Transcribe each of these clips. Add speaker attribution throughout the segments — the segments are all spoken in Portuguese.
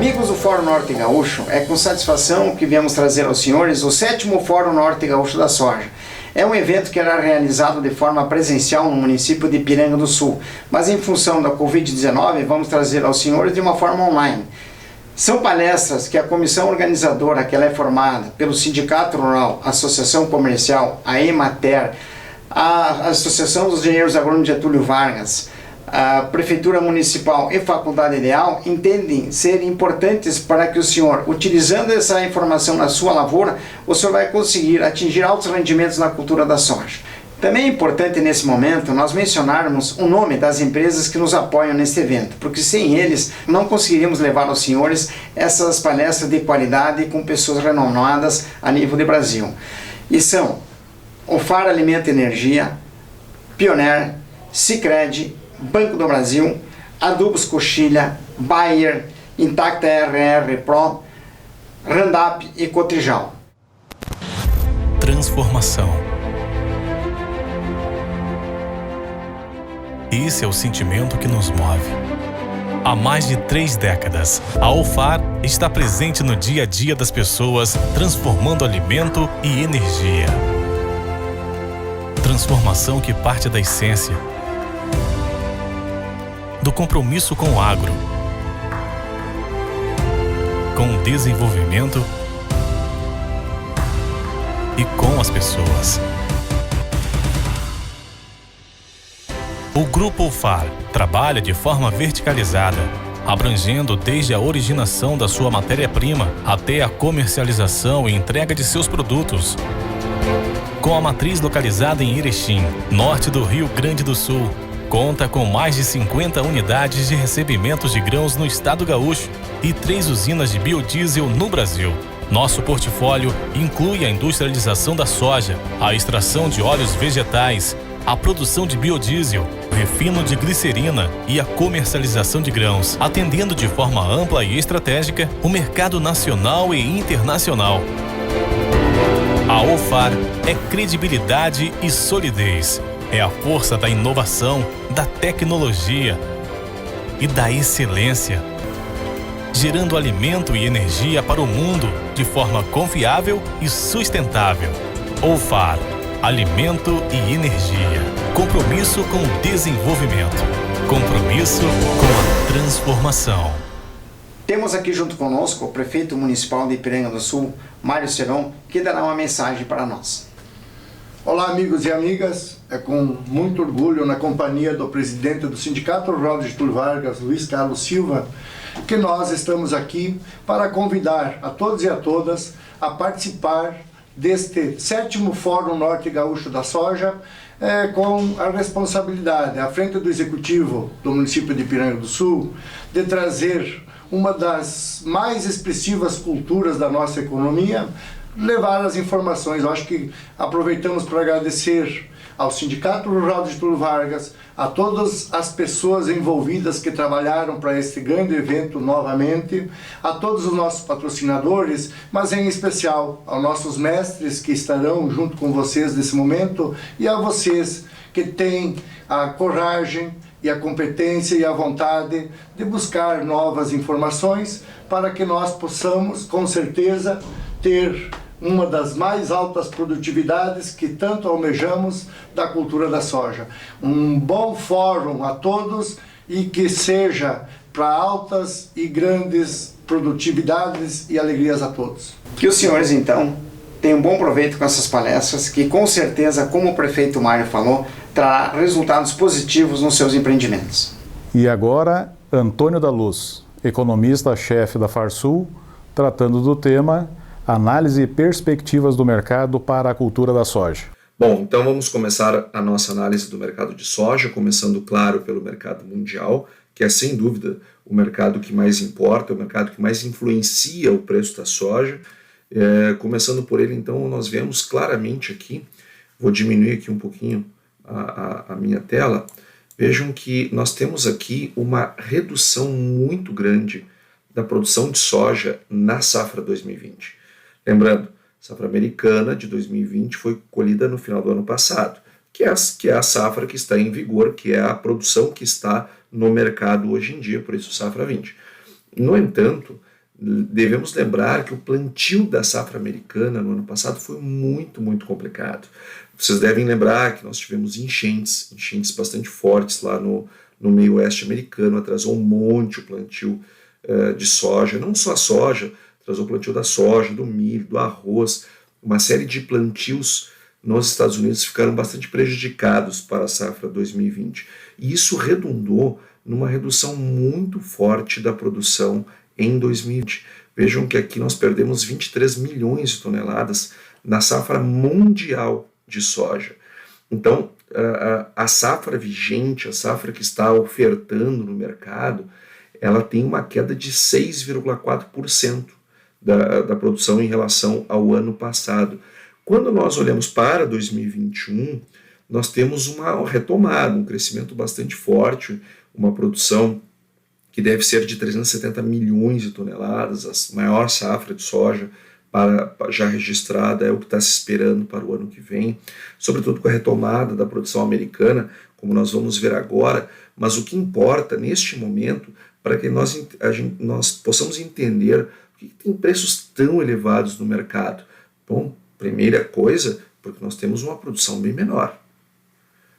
Speaker 1: Amigos do Fórum Norte Gaúcho, é com satisfação que viemos trazer aos senhores o 7º Fórum Norte Gaúcho da Soja. É um evento que era realizado de forma presencial no município de Ipiranga do Sul, mas em função da Covid-19 vamos trazer aos senhores de uma forma online. São palestras que a comissão organizadora, que ela é formada pelo Sindicato Rural, Associação Comercial, a Emater, a Associação dos Engenheiros Agrônomos Getúlio Vargas, a Prefeitura Municipal e Faculdade Ideal, entendem ser importantes para que o senhor, utilizando essa informação na sua lavoura, o senhor vai conseguir atingir altos rendimentos na cultura da soja. Também é importante nesse momento nós mencionarmos o nome das empresas que nos apoiam neste evento, porque sem eles não conseguiríamos levar aos senhores essas palestras de qualidade com pessoas renomadas a nível de Brasil. E são o FAR Alimento e Energia, Pioneer, Sicredi, Banco do Brasil, Adubos Coxilha, Bayer, Intacta RR Pro, Randap e Cotrijal.
Speaker 2: Transformação. Esse é o sentimento que nos move. Há mais de 3 décadas, a OFAR está presente no dia a dia das pessoas, transformando alimento e energia. Transformação que parte da essência, do compromisso com o agro, com o desenvolvimento e com as pessoas. O Grupo OFAR trabalha de forma verticalizada, abrangendo desde a originação da sua matéria-prima até a comercialização e entrega de seus produtos. Com a matriz localizada em Erechim, norte do Rio Grande do Sul, conta com mais de 50 unidades de recebimentos de grãos no estado gaúcho e 3 usinas de biodiesel no Brasil. Nosso portfólio inclui a industrialização da soja, a extração de óleos vegetais, a produção de biodiesel, o refino de glicerina e a comercialização de grãos, atendendo de forma ampla e estratégica o mercado nacional e internacional. A OFAR é credibilidade e solidez. É a força da inovação, da tecnologia e da excelência, gerando alimento e energia para o mundo de forma confiável e sustentável. OFAR, alimento e energia. Compromisso com o desenvolvimento. Compromisso com a transformação.
Speaker 1: Temos aqui junto conosco o prefeito municipal de Ipiranga do Sul, Mário Seron, que dará uma mensagem para nós.
Speaker 3: Olá, amigos e amigas, é com muito orgulho na companhia do presidente do Sindicato Rural de Getúlio Vargas, Luiz Carlos Silva, que nós estamos aqui para convidar a todos e a todas a participar deste 7º Fórum Norte Gaúcho da Soja, com a responsabilidade, à frente do Executivo do município de Ipiranga do Sul, de trazer uma das mais expressivas culturas da nossa economia, levar as informações. Eu acho que aproveitamos para agradecer ao Sindicato Rural de Getúlio Vargas, a todas as pessoas envolvidas que trabalharam para este grande evento novamente, a todos os nossos patrocinadores, mas em especial aos nossos mestres que estarão junto com vocês nesse momento e a vocês que têm a coragem e a competência e a vontade de buscar novas informações para que nós possamos, com certeza, ter uma das mais altas produtividades que tanto almejamos da cultura da soja. Um bom fórum a todos e que seja para altas e grandes produtividades e alegrias a todos.
Speaker 1: Que os senhores, então, tenham bom proveito com essas palestras, que com certeza, como o prefeito Mário falou, trará resultados positivos nos seus empreendimentos.
Speaker 4: E agora, Antônio da Luz, economista-chefe da Farsul, tratando do tema Análise e perspectivas do mercado para a cultura da soja.
Speaker 5: Bom, então vamos começar a nossa análise do mercado de soja, começando, claro, pelo mercado mundial, que é sem dúvida o mercado que mais importa, o mercado que mais influencia o preço da soja. Começando por ele, então, nós vemos claramente aqui, vou diminuir aqui um pouquinho a minha tela, vejam que nós temos aqui uma redução muito grande da produção de soja na safra 2020. Lembrando, a safra americana de 2020 foi colhida no final do ano passado, que é a safra que está em vigor, que é a produção que está no mercado hoje em dia, por isso safra 20. No entanto, devemos lembrar que o plantio da safra americana no ano passado foi muito, muito complicado. Vocês devem lembrar que nós tivemos enchentes bastante fortes lá no meio oeste americano, atrasou um monte o plantio de soja, não só a soja, atrasou o plantio da soja, do milho, do arroz, uma série de plantios nos Estados Unidos ficaram bastante prejudicados para a safra 2020. E isso redundou numa redução muito forte da produção em 2020. Vejam que aqui nós perdemos 23 milhões de toneladas na safra mundial de soja. Então, a safra vigente, a safra que está ofertando no mercado, ela tem uma queda de 6,4% da produção em relação ao ano passado. Quando nós olhamos para 2021, nós temos uma retomada, um crescimento bastante forte, uma produção que deve ser de 370 milhões de toneladas, a maior safra de soja já registrada, é o que está se esperando para o ano que vem, sobretudo com a retomada da produção americana, como nós vamos ver agora, mas o que importa neste momento, para que nós possamos entender por que tem preços tão elevados no mercado. Bom, primeira coisa, porque nós temos uma produção bem menor.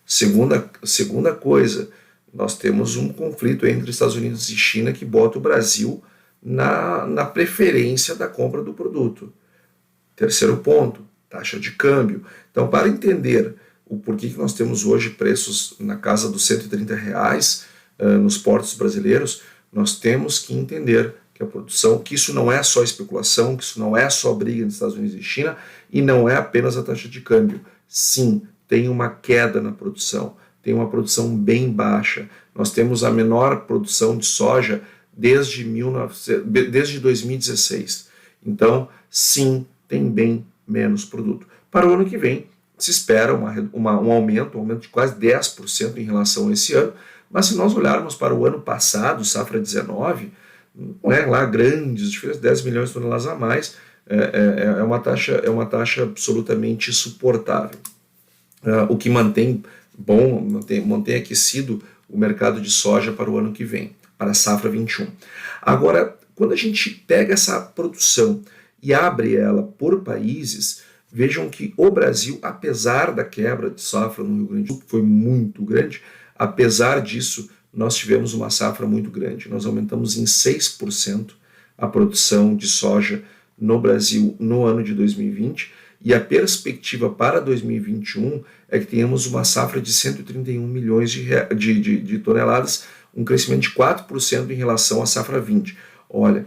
Speaker 5: Segunda coisa, nós temos um conflito entre Estados Unidos e China que bota o Brasil na preferência da compra do produto. Terceiro ponto, taxa de câmbio. Então, para entender o porquê que nós temos hoje preços na casa dos R$130 nos portos brasileiros, nós temos que entender que a produção, que isso não é só especulação, que isso não é só briga entre Estados Unidos e China, e não é apenas a taxa de câmbio. Sim, tem uma queda na produção, tem uma produção bem baixa. Nós temos a menor produção de soja desde 2016. Então, sim, tem bem menos produto. Para o ano que vem, se espera um aumento de quase 10% em relação a esse ano, mas se nós olharmos para o ano passado, safra 19, não é lá grandes diferenças, 10 milhões de toneladas a mais, é uma taxa absolutamente suportável. O que mantém aquecido o mercado de soja para o ano que vem, para a safra 21. Agora, quando a gente pega essa produção e abre ela por países, vejam que o Brasil, apesar da quebra de safra no Rio Grande do Sul, que foi muito grande, apesar disso, nós tivemos uma safra muito grande. Nós aumentamos em 6% a produção de soja no Brasil no ano de 2020, e a perspectiva para 2021 é que tenhamos uma safra de 131 milhões de toneladas, um crescimento de 4% em relação à safra 20. Olha,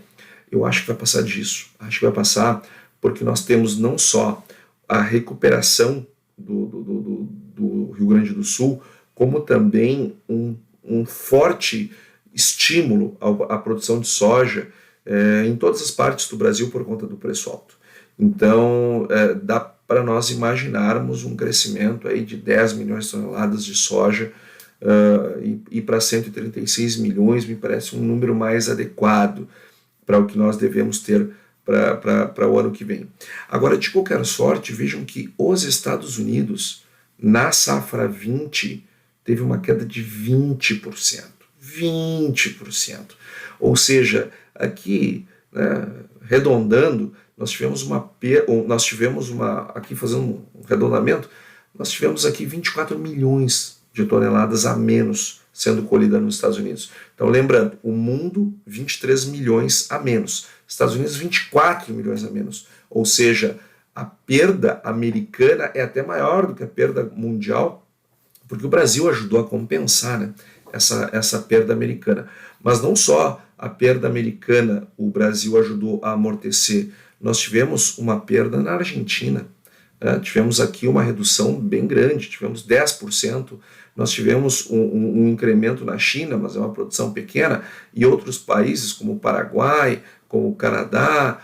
Speaker 5: eu acho que vai passar disso. Acho que vai passar porque nós temos não só a recuperação do Rio Grande do Sul, como também um forte estímulo à produção de soja em todas as partes do Brasil por conta do preço alto. Então, dá para nós imaginarmos um crescimento aí de 10 milhões de toneladas de soja e para 136 milhões me parece um número mais adequado para o que nós devemos ter para o ano que vem. Agora, de qualquer sorte, vejam que os Estados Unidos, na safra 20, teve uma queda de 20%. 20%. Ou seja, aqui, arredondando, nós tivemos aqui fazendo um arredondamento, nós tivemos aqui 24 milhões de toneladas a menos sendo colhida nos Estados Unidos. Então, lembrando, o mundo, 23 milhões a menos. Estados Unidos, 24 milhões a menos. Ou seja, a perda americana é até maior do que a perda mundial, porque o Brasil ajudou a compensar, essa perda americana. Mas não só a perda americana o Brasil ajudou a amortecer, nós tivemos uma perda na Argentina, tivemos aqui uma redução bem grande, tivemos 10%, nós tivemos um incremento na China, mas é uma produção pequena, e outros países como o Paraguai, como o Canadá,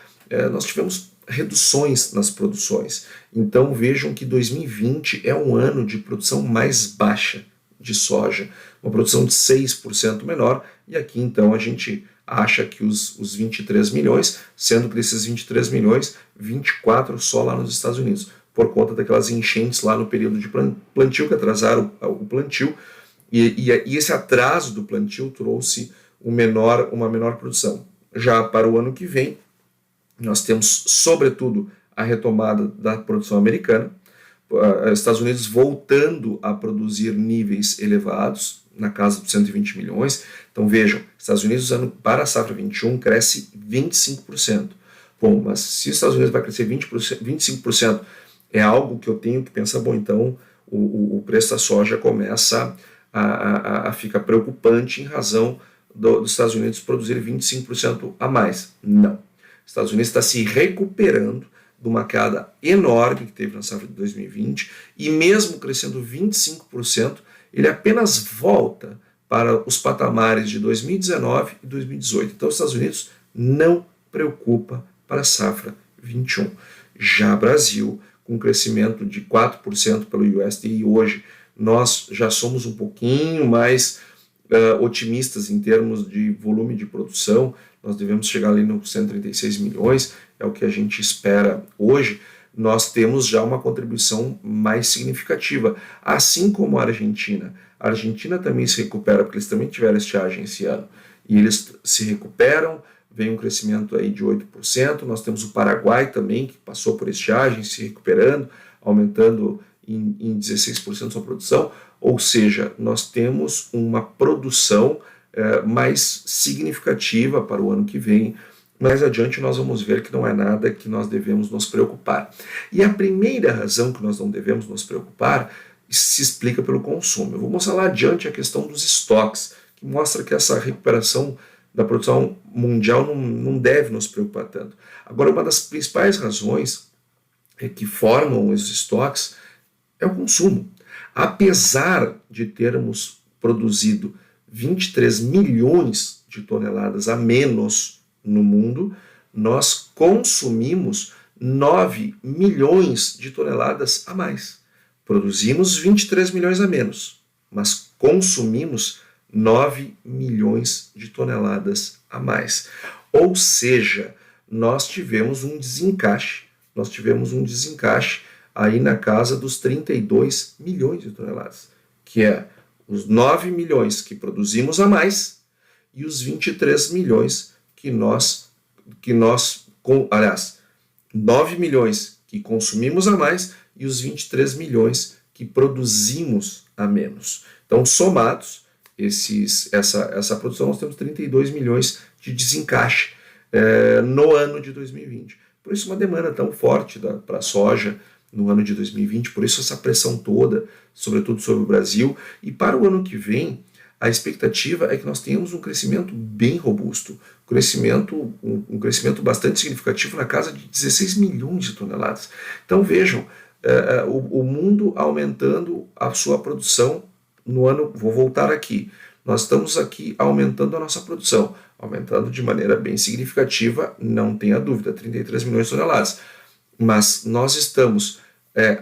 Speaker 5: nós tivemos reduções nas produções. Então vejam que 2020 é um ano de produção mais baixa de soja, uma produção de 6% menor, e aqui então a gente acha que os 23 milhões, sendo que desses 23 milhões, 24 só lá nos Estados Unidos, por conta daquelas enchentes lá no período de plantio, que atrasaram o plantio, e esse atraso do plantio trouxe uma menor produção. Já para o ano que vem, nós temos, sobretudo, a retomada da produção americana, Estados Unidos voltando a produzir níveis elevados, na casa dos 120 milhões. Então vejam, Estados Unidos para a safra 21 cresce 25%. Bom, mas se os Estados Unidos vai crescer 25%, é algo que eu tenho que pensar, bom, então o preço da soja começa a ficar preocupante em razão dos Estados Unidos produzir 25% a mais. Não. Os Estados Unidos está se recuperando de uma queda enorme que teve na safra de 2020 e mesmo crescendo 25%, ele apenas volta para os patamares de 2019 e 2018. Então, os Estados Unidos não preocupa para a safra 21. Já Brasil, com crescimento de 4% pelo USDA, hoje nós já somos um pouquinho mais otimistas em termos de volume de produção, nós devemos chegar ali nos 136 milhões, é o que a gente espera hoje. Nós temos já uma contribuição mais significativa, assim como a Argentina. A Argentina também se recupera, porque eles também tiveram estiagem esse ano, e eles se recuperam, vem um crescimento aí de 8%, nós temos o Paraguai também, que passou por estiagem, se recuperando, aumentando em 16% sua produção, ou seja, nós temos uma produção mais significativa para o ano que vem. Mais adiante nós vamos ver que não é nada que nós devemos nos preocupar. E a primeira razão que nós não devemos nos preocupar se explica pelo consumo. Eu vou mostrar lá adiante a questão dos estoques, que mostra que essa recuperação da produção mundial não deve nos preocupar tanto. Agora, uma das principais razões que formam os estoques é o consumo. Apesar de termos produzido 23 milhões de toneladas a menos no mundo, nós consumimos 9 milhões de toneladas a mais. Produzimos 23 milhões a menos, mas consumimos 9 milhões de toneladas a mais. Ou seja, nós tivemos um desencaixe aí na casa dos 32 milhões de toneladas, que é os 9 milhões que produzimos a mais e os 23 milhões aliás, 9 milhões que consumimos a mais e os 23 milhões que produzimos a menos. Então, somados, essa produção, nós temos 32 milhões de desencaixe no ano de 2020. Por isso, uma demanda tão forte para a soja no ano de 2020, por isso essa pressão toda, sobretudo sobre o Brasil. E para o ano que vem, a expectativa é que nós tenhamos um crescimento bem robusto, um crescimento bastante significativo na casa de 16 milhões de toneladas. Então vejam, o mundo aumentando a sua produção no ano, vou voltar aqui, nós estamos aqui aumentando a nossa produção, aumentando de maneira bem significativa, não tenha dúvida, 33 milhões de toneladas, mas nós estamos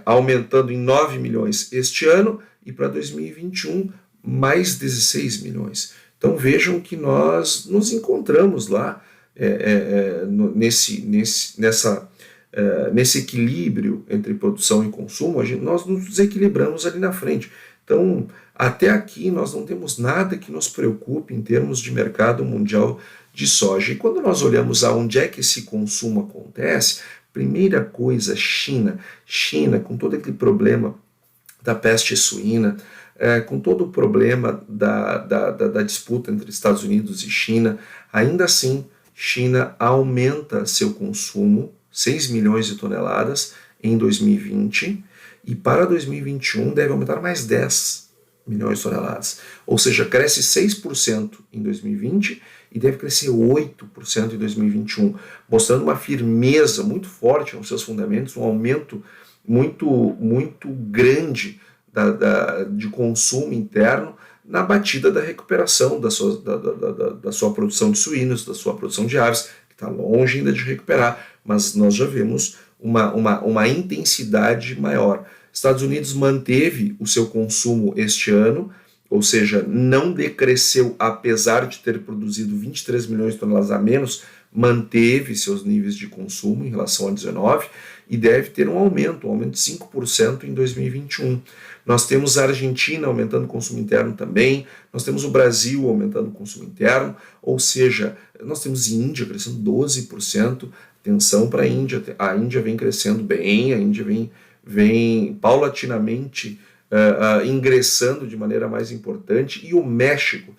Speaker 5: aumentando em 9 milhões este ano e para 2021 mais 16 milhões. Então vejam que nós nos encontramos lá nesse equilíbrio entre produção e consumo, nós nos desequilibramos ali na frente. Então, até aqui nós não temos nada que nos preocupe em termos de mercado mundial de soja. E quando nós olhamos aonde é que esse consumo acontece, primeira coisa, China, com todo aquele problema da peste suína, com todo o problema da disputa entre Estados Unidos e China, ainda assim, China aumenta seu consumo, 6 milhões de toneladas em 2020, e para 2021 deve aumentar mais 10 milhões de toneladas. Ou seja, cresce 6% em 2020 e deve crescer 8% em 2021, mostrando uma firmeza muito forte nos seus fundamentos, um aumento muito grande de consumo interno na batida da recuperação da sua produção de suínos, da sua produção de aves, que está longe ainda de recuperar, mas nós já vemos uma intensidade maior. Estados Unidos manteve o seu consumo este ano, ou seja, não decresceu apesar de ter produzido 23 milhões de toneladas a menos, manteve seus níveis de consumo em relação a 19 e deve ter um aumento de 5% em 2021. Nós temos a Argentina aumentando o consumo interno também, nós temos o Brasil aumentando o consumo interno, ou seja, nós temos a Índia crescendo 12%, atenção para a Índia vem crescendo bem, a Índia vem paulatinamente ingressando de maneira mais importante, e o México,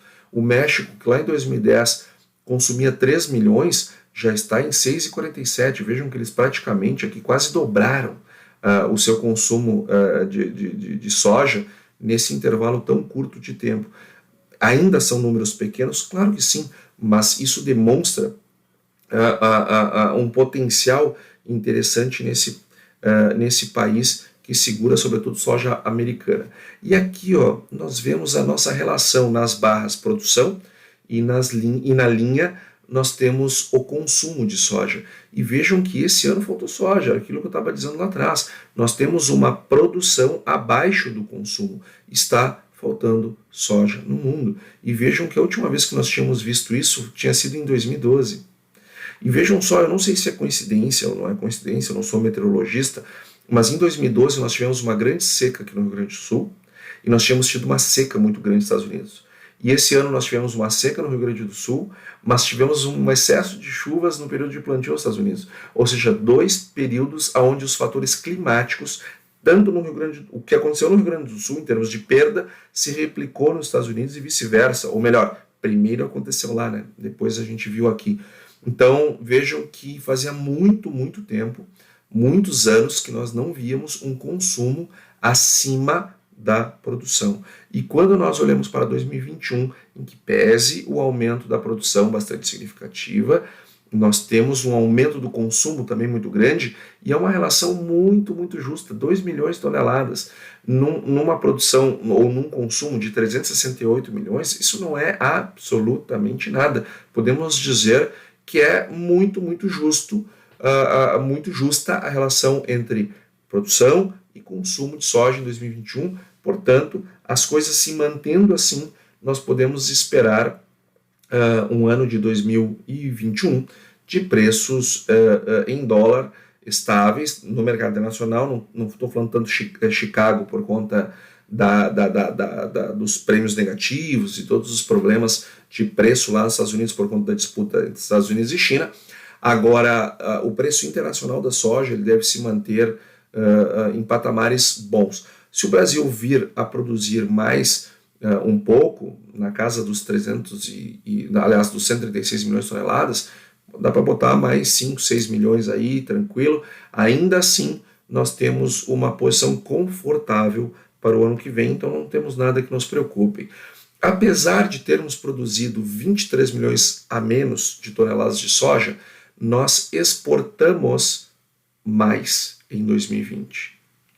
Speaker 5: que lá em 2010 consumia 3 milhões, já está em 6,47. Vejam que eles praticamente aqui quase dobraram o seu consumo de soja nesse intervalo tão curto de tempo. Ainda são números pequenos? Claro que sim, mas isso demonstra um potencial interessante nesse país que segura sobretudo soja americana. E aqui nós vemos a nossa relação nas barras produção e na linha nós temos o consumo de soja. E vejam que esse ano faltou soja, aquilo que eu estava dizendo lá atrás. Nós temos uma produção abaixo do consumo. Está faltando soja no mundo. E vejam que a última vez que nós tínhamos visto isso tinha sido em 2012. E vejam só, eu não sei se é coincidência ou não é coincidência, eu não sou meteorologista, mas em 2012 nós tivemos uma grande seca aqui no Rio Grande do Sul e nós tínhamos tido uma seca muito grande nos Estados Unidos. E esse ano nós tivemos uma seca no Rio Grande do Sul, mas tivemos um excesso de chuvas no período de plantio nos Estados Unidos. Ou seja, 2 períodos onde os fatores climáticos, tanto no Rio Grande, o que aconteceu no Rio Grande do Sul em termos de perda, se replicou nos Estados Unidos e vice-versa. Ou melhor, primeiro aconteceu lá, né? Depois a gente viu aqui. Então vejam que fazia muito, muito tempo, muitos anos, que nós não víamos um consumo acima da produção. E quando nós olhamos para 2021, em que pese o aumento da produção bastante significativa, nós temos um aumento do consumo também muito grande, e é uma relação muito, muito justa, 2 milhões de toneladas numa produção ou num consumo de 368 milhões, isso não é absolutamente nada. Podemos dizer que é muito, muito justo, muito justa a relação entre produção e consumo de soja em 2021. Portanto, as coisas se mantendo assim, nós podemos esperar um ano de 2021 de preços em dólar estáveis no mercado internacional. Não estou falando tanto de Chicago por conta dos prêmios negativos e todos os problemas de preço lá nos Estados Unidos por conta da disputa entre Estados Unidos e China. Agora, o preço internacional da soja ele deve se manter em patamares bons. Se o Brasil vir a produzir mais um pouco, na casa dos 236 milhões de toneladas, dá para botar mais 5, 6 milhões aí, tranquilo. Ainda assim, nós temos uma posição confortável para o ano que vem, então não temos nada que nos preocupe. Apesar de termos produzido 23 milhões a menos de toneladas de soja, nós exportamos mais em 2020.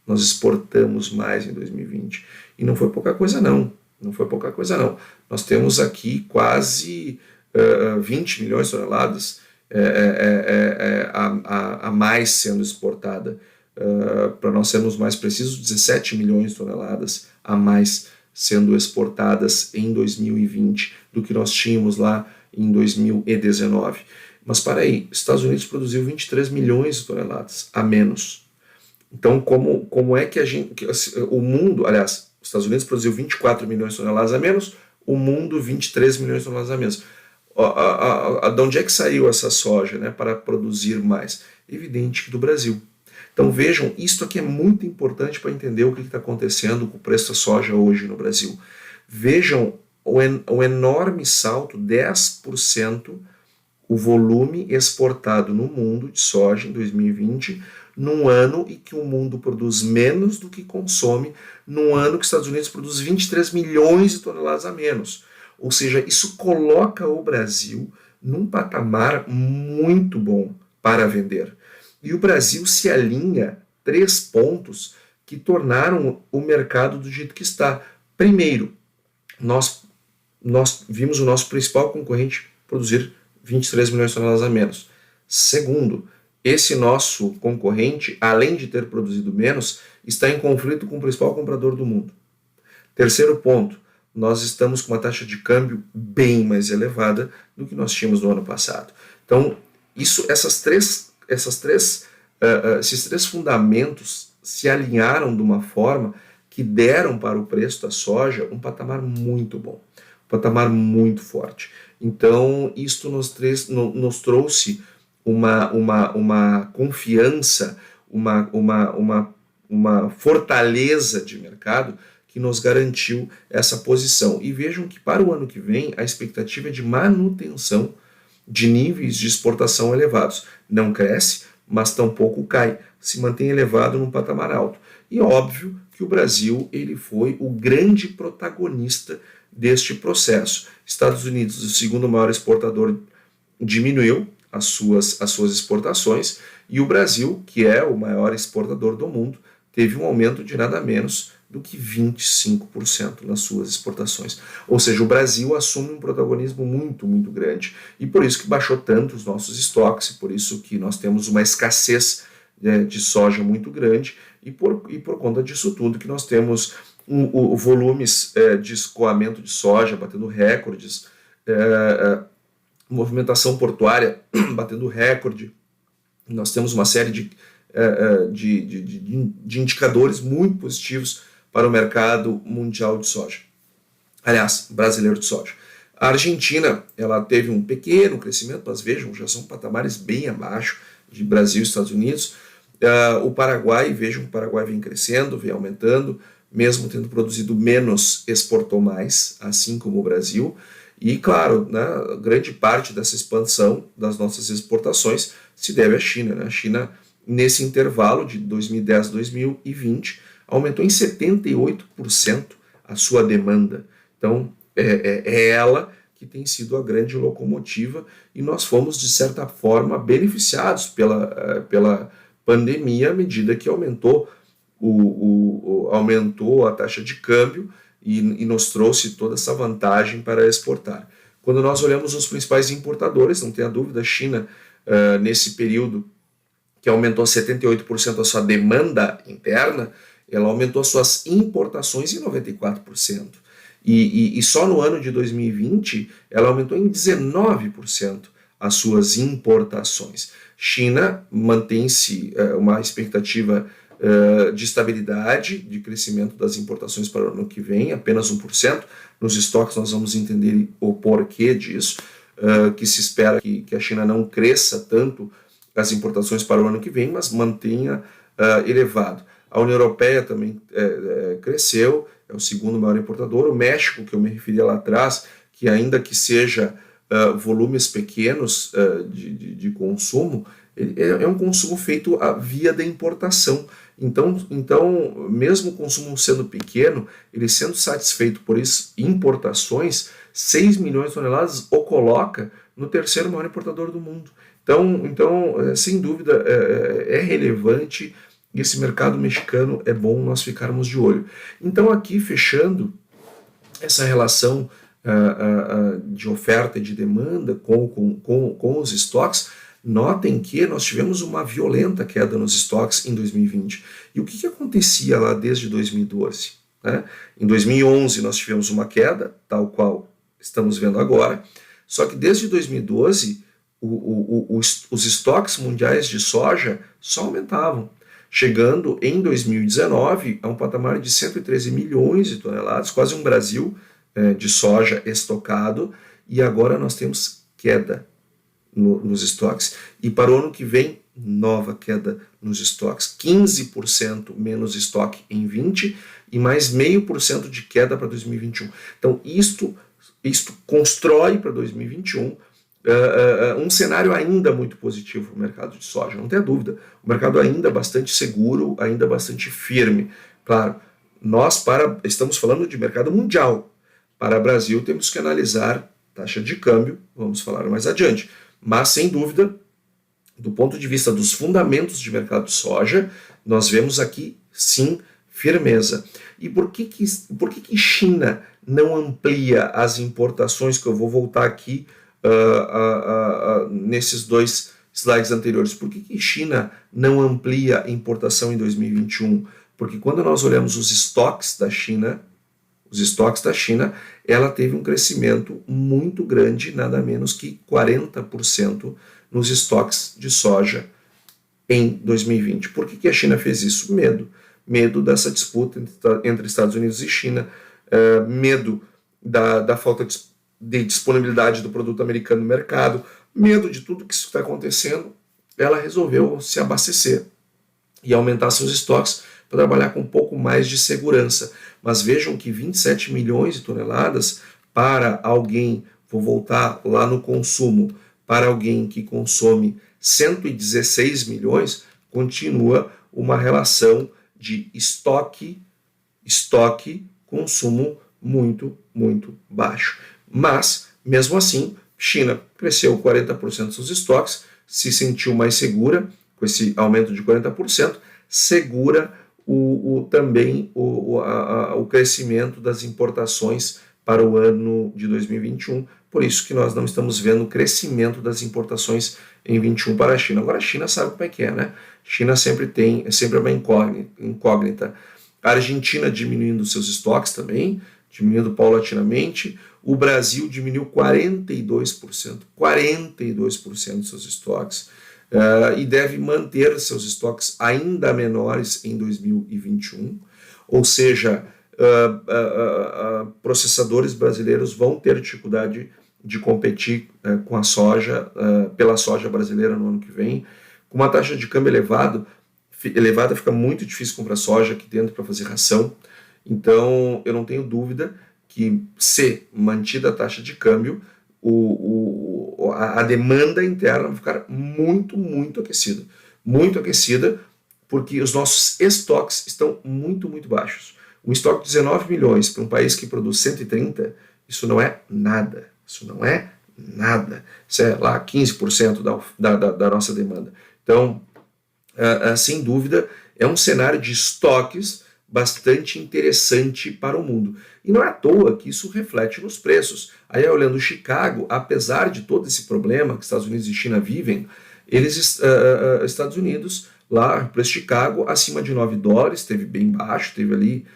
Speaker 5: Nós exportamos mais em 2020. E não foi pouca coisa não. Não foi pouca coisa não. Nós temos aqui quase 20 milhões de toneladas a mais sendo exportada. Para nós sermos mais precisos, 17 milhões de toneladas a mais sendo exportadas em 2020 do que nós tínhamos lá em 2019. Mas para aí, Estados Unidos produziu 23 milhões de toneladas a menos. Então, como é que o mundo, aliás, os Estados Unidos produziu 24 milhões de toneladas a menos, o mundo 23 milhões de toneladas a menos. De onde é que saiu essa soja, né, para produzir mais? Evidente que do Brasil. Então vejam, isto aqui é muito importante para entender o que está acontecendo com o preço da soja hoje no Brasil. Vejam o enorme salto, 10%, o volume exportado no mundo de soja em 2020, num ano em que o mundo produz menos do que consome, num ano que os Estados Unidos produz 23 milhões de toneladas a menos. Ou seja, isso coloca o Brasil num patamar muito bom para vender. E o Brasil se alinha 3 pontos que tornaram o mercado do jeito que está. Primeiro, nós vimos o nosso principal concorrente produzir 23 milhões de toneladas a menos. Segundo, esse nosso concorrente, além de ter produzido menos, está em conflito com o principal comprador do mundo. Terceiro ponto, nós estamos com uma taxa de câmbio bem mais elevada do que nós tínhamos no ano passado. Então, esses três fundamentos se alinharam de uma forma que deram para o preço da soja um patamar muito bom, um patamar muito forte. Então, isto nos trouxe uma confiança, uma fortaleza de mercado que nos garantiu essa posição. E vejam que para o ano que vem a expectativa é de manutenção de níveis de exportação elevados. Não cresce, mas tampouco cai, se mantém elevado num patamar alto. E óbvio que o Brasil ele foi o grande protagonista deste processo. Estados Unidos, o segundo maior exportador, diminuiu as suas exportações, e o Brasil, que é o maior exportador do mundo, teve um aumento de nada menos do que 25% nas suas exportações. Ou seja, o Brasil assume um protagonismo muito, muito grande, e por isso que baixou tanto os nossos estoques, e por isso que nós temos uma escassez de soja muito grande, e por conta disso tudo que nós temos volumes de escoamento de soja batendo recordes, movimentação portuária batendo recorde. Nós temos uma série de indicadores muito positivos para o mercado mundial de soja. Aliás, brasileiro de soja. A Argentina, ela teve um pequeno crescimento, mas vejam, já são patamares bem abaixo de Brasil e Estados Unidos. O Paraguai, vejam que o Paraguai vem crescendo, vem aumentando, mesmo tendo produzido menos, exportou mais, assim como o Brasil. E, claro, né, grande parte dessa expansão das nossas exportações se deve à China. Né? A China, nesse intervalo de 2010 a 2020, aumentou em 78% a sua demanda. Então, é ela que tem sido a grande locomotiva, e nós fomos, de certa forma, beneficiados pela pandemia à medida que aumentou a taxa de câmbio e nos trouxe toda essa vantagem para exportar. Quando nós olhamos os principais importadores, não tenha dúvida, a China, nesse período que aumentou 78% a sua demanda interna, ela aumentou as suas importações em 94%. E só no ano de 2020, ela aumentou em 19% as suas importações. China mantém-se uma expectativa de estabilidade, de crescimento das importações para o ano que vem, apenas 1%. Nos estoques nós vamos entender o porquê disso, que se espera que a China não cresça tanto as importações para o ano que vem, mas mantenha elevado. A União Europeia também cresceu, é o segundo maior importador. O México, que eu me referi lá atrás, que ainda que seja volumes pequenos de consumo, é um consumo feito via da importação. Então, mesmo o consumo sendo pequeno, ele sendo satisfeito por importações, 6 milhões de toneladas o coloca no terceiro maior importador do mundo. Então sem dúvida, é relevante, e esse mercado mexicano é bom nós ficarmos de olho. Então, aqui, fechando essa relação de oferta e de demanda com os estoques, notem que nós tivemos uma violenta queda nos estoques em 2020. E o que acontecia lá desde 2012? Né? Em 2011 nós tivemos uma queda, tal qual estamos vendo agora, só que desde 2012 os estoques mundiais de soja só aumentavam, chegando em 2019 a um patamar de 113 milhões de toneladas, quase um Brasil de soja estocado, e agora nós temos queda nos estoques. E para o ano que vem, nova queda nos estoques. 15% menos estoque em 20 e mais 0,5% de queda para 2021. Então, isto constrói para 2021 um cenário ainda muito positivo para o mercado de soja, não tenha dúvida. O mercado ainda bastante seguro, ainda bastante firme. Claro, nós estamos falando de mercado mundial. Para o Brasil, temos que analisar taxa de câmbio, vamos falar mais adiante. Mas, sem dúvida, do ponto de vista dos fundamentos de mercado de soja, nós vemos aqui, sim, firmeza. E por que China não amplia as importações, que eu vou voltar aqui nesses dois slides anteriores? Por que China não amplia a importação em 2021? Porque quando nós olhamos os estoques da China, ela teve um crescimento muito grande, nada menos que 40% nos estoques de soja em 2020. Por que a China fez isso? Medo. medo dessa disputa entre Estados Unidos e China, medo da falta de disponibilidade do produto americano no mercado, medo de tudo que isso está acontecendo. Ela resolveu se abastecer e aumentar seus estoques para trabalhar com um pouco mais de segurança. Mas vejam que 27 milhões de toneladas para alguém, vou voltar lá no consumo, para alguém que consome 116 milhões, continua uma relação de estoque, consumo muito, muito baixo. Mas, mesmo assim, China cresceu 40% dos seus estoques, se sentiu mais segura com esse aumento de 40%, segura também o crescimento das importações para o ano de 2021, por isso que nós não estamos vendo o crescimento das importações em 21 para a China. Agora a China sabe como é que é, né? China sempre é uma incógnita. A Argentina diminuindo seus estoques também, diminuindo paulatinamente. O Brasil diminuiu 42% dos seus estoques, e deve manter seus estoques ainda menores em 2021, ou seja, processadores brasileiros vão ter dificuldade de competir com a soja, pela soja brasileira no ano que vem. Com uma taxa de câmbio elevada fica muito difícil comprar soja aqui dentro para fazer ração, então eu não tenho dúvida que, se mantida a taxa de câmbio, a demanda interna vai ficar muito, muito aquecida, porque os nossos estoques estão muito, muito baixos. Um estoque de 19 milhões para um país que produz 130, isso não é nada. Isso é lá 15% da nossa demanda. Então, sem dúvida, é um cenário de estoques bastante interessante para o mundo. E não é à toa que isso reflete nos preços. Aí, olhando Chicago, apesar de todo esse problema que Estados Unidos e China vivem, Estados Unidos, lá, o preço de Chicago, acima de $9, esteve bem baixo, teve ali,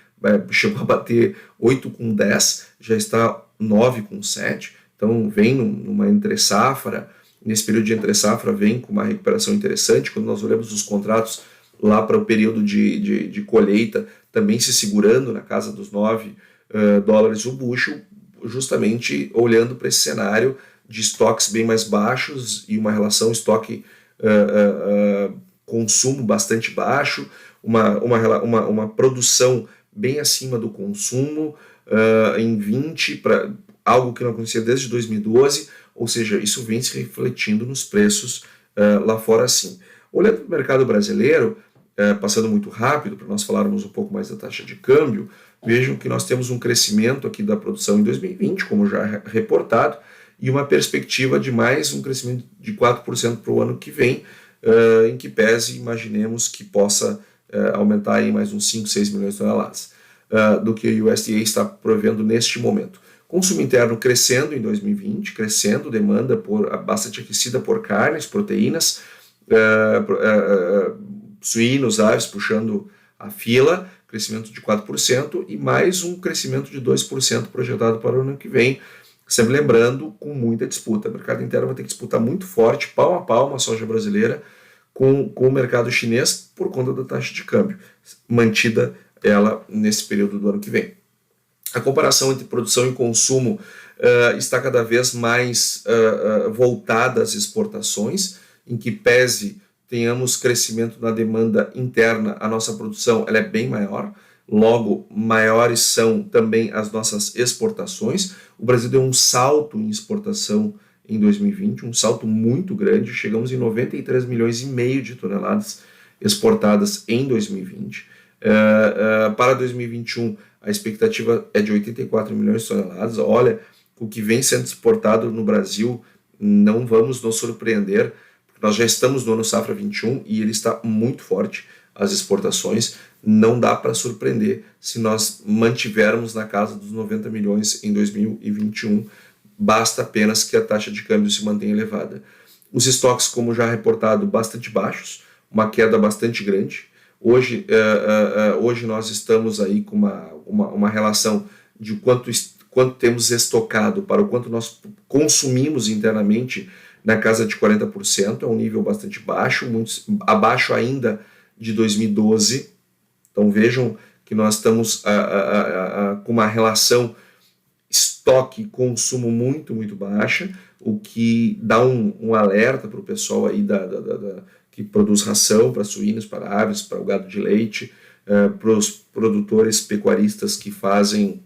Speaker 5: chegou a bater 8,10, já está 9,7, então vem numa entre-safra, nesse período de entre-safra vem com uma recuperação interessante. Quando nós olhamos os contratos lá para o período de colheita, também se segurando na casa dos $9 o bushel, justamente olhando para esse cenário de estoques bem mais baixos e uma relação estoque-consumo bastante baixo, uma produção bem acima do consumo em 20, para algo que não acontecia desde 2012, ou seja, isso vem se refletindo nos preços lá fora assim. Olhando para o mercado brasileiro, passando muito rápido para nós falarmos um pouco mais da taxa de câmbio, vejam que nós temos um crescimento aqui da produção em 2020, como já reportado, e uma perspectiva de mais um crescimento de 4% para o ano que vem, em que pese, imaginemos que possa aumentar em mais uns 5, 6 milhões de toneladas, do que o USDA está provendo neste momento. Consumo interno crescendo em 2020, demanda bastante aquecida por carnes, proteínas, suínos, aves puxando a fila, crescimento de 4%, e mais um crescimento de 2% projetado para o ano que vem, sempre lembrando, com muita disputa. O mercado interno vai ter que disputar muito forte, pau a pau, uma soja brasileira com o mercado chinês por conta da taxa de câmbio, mantida ela nesse período do ano que vem. A comparação entre produção e consumo está cada vez mais voltada às exportações, em que pese tenhamos crescimento na demanda interna, a nossa produção ela é bem maior, logo maiores são também as nossas exportações. O Brasil deu um salto em exportação em 2020, um salto muito grande, chegamos em 93 milhões e meio de toneladas exportadas em 2020. Para 2021, a expectativa é de 84 milhões de toneladas. Olha, o que vem sendo exportado no Brasil, não vamos nos surpreender, porque nós já estamos no ano safra 21 e ele está muito forte, as exportações. Não dá para surpreender se nós mantivermos na casa dos 90 milhões em 2021, basta apenas que a taxa de câmbio se mantenha elevada. Os estoques, como já reportado, bastante baixos, uma queda bastante grande. Hoje nós estamos aí com uma relação de quanto temos estocado para o quanto nós consumimos internamente na casa de 40%, é um nível bastante baixo, muito abaixo ainda de 2012, Então vejam que nós estamos com uma relação estoque e consumo muito, muito baixa, o que dá um alerta para o pessoal aí que produz ração para suínos, para aves, para o gado de leite, para os produtores pecuaristas que fazem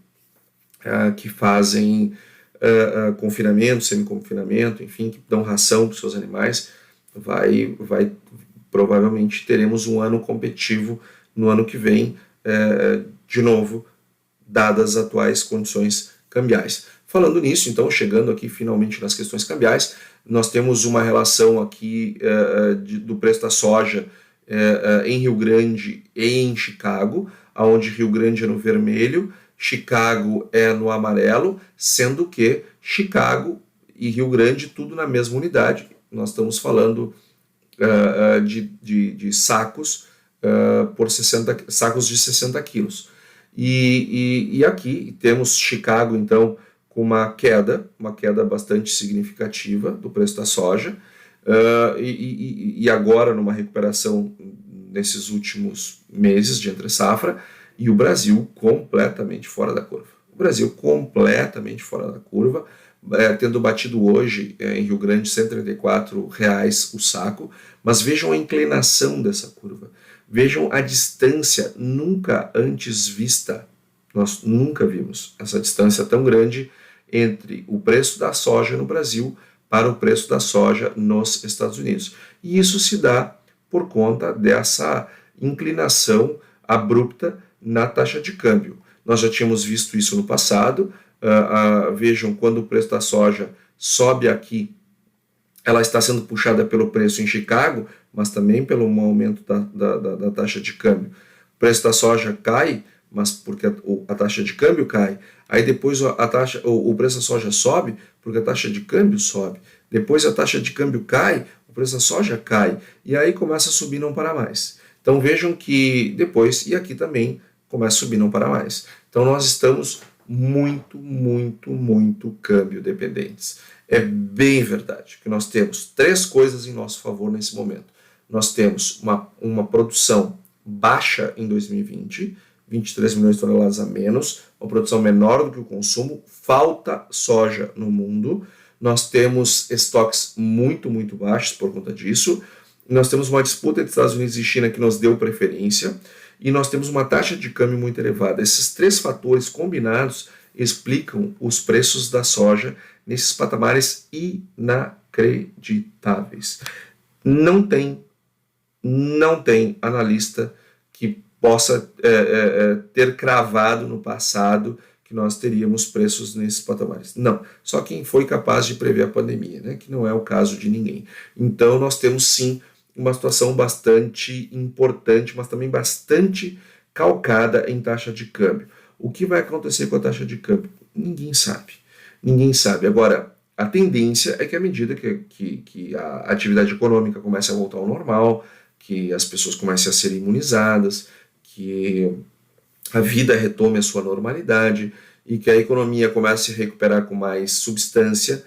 Speaker 5: confinamento, semi-confinamento, enfim, que dão ração para os seus animais. Provavelmente teremos um ano competitivo no ano que vem, de novo, dadas as atuais condições cambiais. Falando nisso, então, chegando aqui finalmente nas questões cambiais, nós temos uma relação aqui do preço da soja em Rio Grande e em Chicago, onde Rio Grande é no vermelho, Chicago é no amarelo, sendo que Chicago e Rio Grande tudo na mesma unidade. Nós estamos falando de sacos sacos de 60 quilos. E aqui temos Chicago, então, com uma queda bastante significativa do preço da soja, e agora numa recuperação nesses últimos meses de entre safra, e o Brasil completamente fora da curva. O Brasil completamente fora da curva, tendo batido hoje em Rio Grande R$ 134 o saco, mas vejam a inclinação dessa curva, vejam a distância nunca antes vista. Nós nunca vimos essa distância tão grande entre o preço da soja no Brasil para o preço da soja nos Estados Unidos. E isso se dá por conta dessa inclinação abrupta na taxa de câmbio. Nós já tínhamos visto isso no passado. Vejam, quando o preço da soja sobe aqui, ela está sendo puxada pelo preço em Chicago, mas também pelo aumento da taxa de câmbio. O preço da soja cai, mas porque a taxa de câmbio cai. Aí depois o preço da soja sobe, porque a taxa de câmbio sobe. Depois a taxa de câmbio cai, o preço da soja cai. E aí começa a subir, não para mais. Então vejam que depois, e aqui também, começa a subir, não para mais. Então nós estamos muito, muito, muito câmbio dependentes. É bem verdade que nós temos três coisas em nosso favor nesse momento. Nós temos uma produção baixa em 2020, 23 milhões de toneladas a menos, uma produção menor do que o consumo, falta soja no mundo, nós temos estoques muito, muito baixos por conta disso, nós temos uma disputa entre Estados Unidos e China que nos deu preferência, e nós temos uma taxa de câmbio muito elevada. Esses três fatores combinados explicam os preços da soja nesses patamares inacreditáveis. Não tem analista que possa ter cravado no passado que nós teríamos preços nesses patamares. Não, só quem foi capaz de prever a pandemia, né, que não é o caso de ninguém. Então nós temos sim uma situação bastante importante, mas também bastante calcada em taxa de câmbio. O que vai acontecer com a taxa de câmbio? Ninguém sabe. Ninguém sabe. Agora, a tendência é que à medida que a atividade econômica comece a voltar ao normal, que as pessoas comecem a ser imunizadas, que a vida retome a sua normalidade e que a economia comece a se recuperar com mais substância,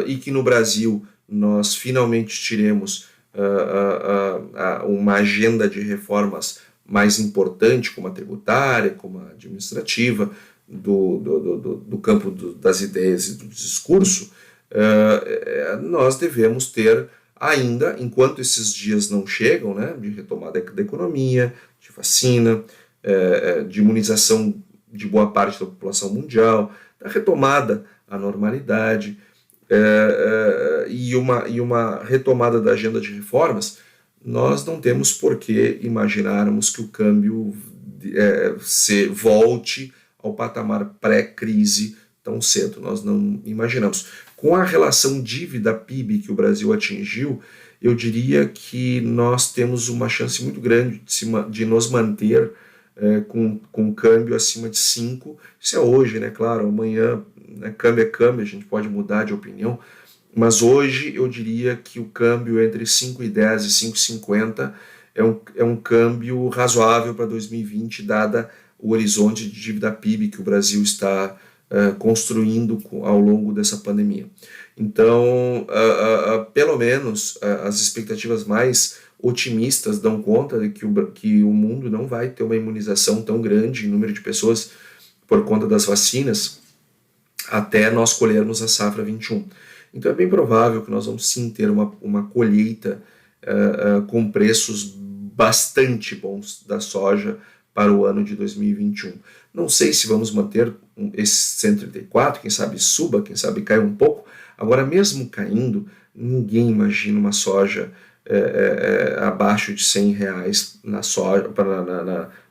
Speaker 5: e que no Brasil nós finalmente tiremos uma agenda de reformas mais importante, como a tributária, como a administrativa, do campo das ideias e do discurso, nós devemos ter ainda, enquanto esses dias não chegam, né, de retomada da economia, de vacina, de imunização de boa parte da população mundial, da retomada à normalidade, e uma retomada da agenda de reformas, nós não temos por que imaginarmos que o câmbio volte ao patamar pré-crise tão cedo. Nós não imaginamos. Com a relação dívida-PIB que o Brasil atingiu, eu diria que nós temos uma chance muito grande de nos manter com câmbio acima de 5. Isso é hoje, né? Claro, amanhã, né, câmbio é câmbio, a gente pode mudar de opinião, mas hoje eu diria que o câmbio entre 5,10 e 5,50 é um câmbio razoável para 2020, dada o horizonte de dívida PIB que o Brasil está construindo ao longo dessa pandemia. Então, pelo menos, as expectativas mais otimistas dão conta de que o mundo não vai ter uma imunização tão grande em número de pessoas por conta das vacinas até nós colhermos a safra 21. Então é bem provável que nós vamos sim ter uma colheita com preços bastante bons da soja para o ano de 2021. Não sei se vamos manter esse 134, quem sabe suba, quem sabe caia um pouco. Agora, mesmo caindo, ninguém imagina uma soja abaixo de R$100 na soja,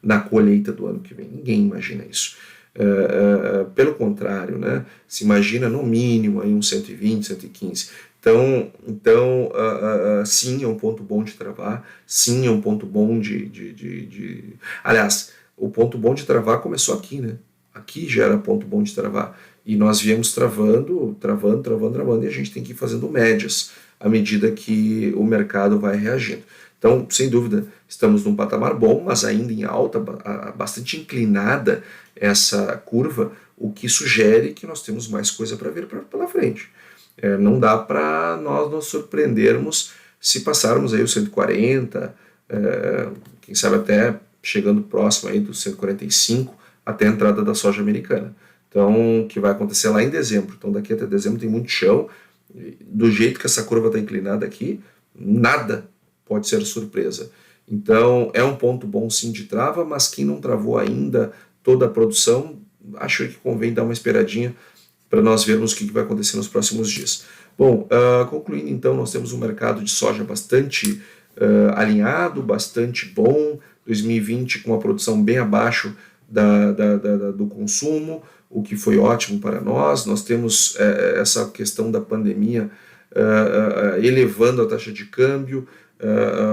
Speaker 5: na colheita do ano que vem. Ninguém imagina isso. Pelo contrário, né, se imagina no mínimo aí uns 120, 115. Então sim, é um ponto bom de travar, sim, é um ponto bom Aliás, o ponto bom de travar começou aqui, né? Aqui já era ponto bom de travar. E nós viemos travando, e a gente tem que ir fazendo médias à medida que o mercado vai reagindo. Então, sem dúvida, estamos num patamar bom, mas ainda em alta, bastante inclinada essa curva, o que sugere que nós temos mais coisa para vir pela frente. Não dá para nós nos surpreendermos se passarmos aí os 140, quem sabe até chegando próximo aí dos 145 até a entrada da soja americana. Então, que vai acontecer lá em dezembro. Então, daqui até dezembro tem muito chão. Do jeito que essa curva está inclinada aqui, nada pode ser surpresa. Então, é um ponto bom sim de trava, mas quem não travou ainda toda a produção, acho que convém dar uma esperadinha para nós vermos o que vai acontecer nos próximos dias. Bom, concluindo então, nós temos um mercado de soja bastante alinhado, bastante bom, 2020 com uma produção bem abaixo do consumo, o que foi ótimo para nós. Nós temos essa questão da pandemia elevando a taxa de câmbio,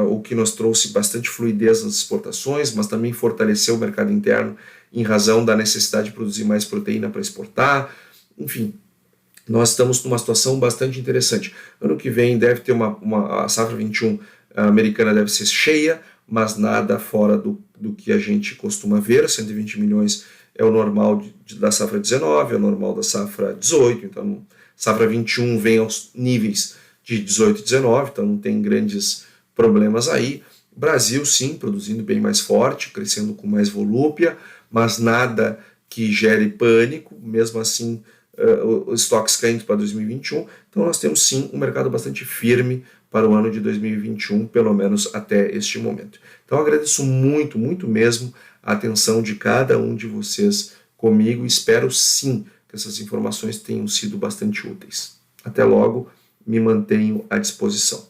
Speaker 5: o que nos trouxe bastante fluidez nas exportações, mas também fortaleceu o mercado interno em razão da necessidade de produzir mais proteína para exportar. Enfim, nós estamos numa situação bastante interessante. Ano que vem deve ter a safra 21 americana deve ser cheia, mas nada fora do que a gente costuma ver. 120 milhões é o normal da safra 19, é o normal da safra 18, então safra 21 vem aos níveis de 18 e 19, então não tem grandes problemas aí. Brasil sim, produzindo bem mais forte, crescendo com mais volúpia, mas nada que gere pânico, mesmo assim os estoques caindo para 2021, então nós temos sim um mercado bastante firme para o ano de 2021, pelo menos até este momento. Então agradeço muito, muito mesmo a atenção de cada um de vocês comigo e espero sim que essas informações tenham sido bastante úteis. Até logo, me mantenho à disposição.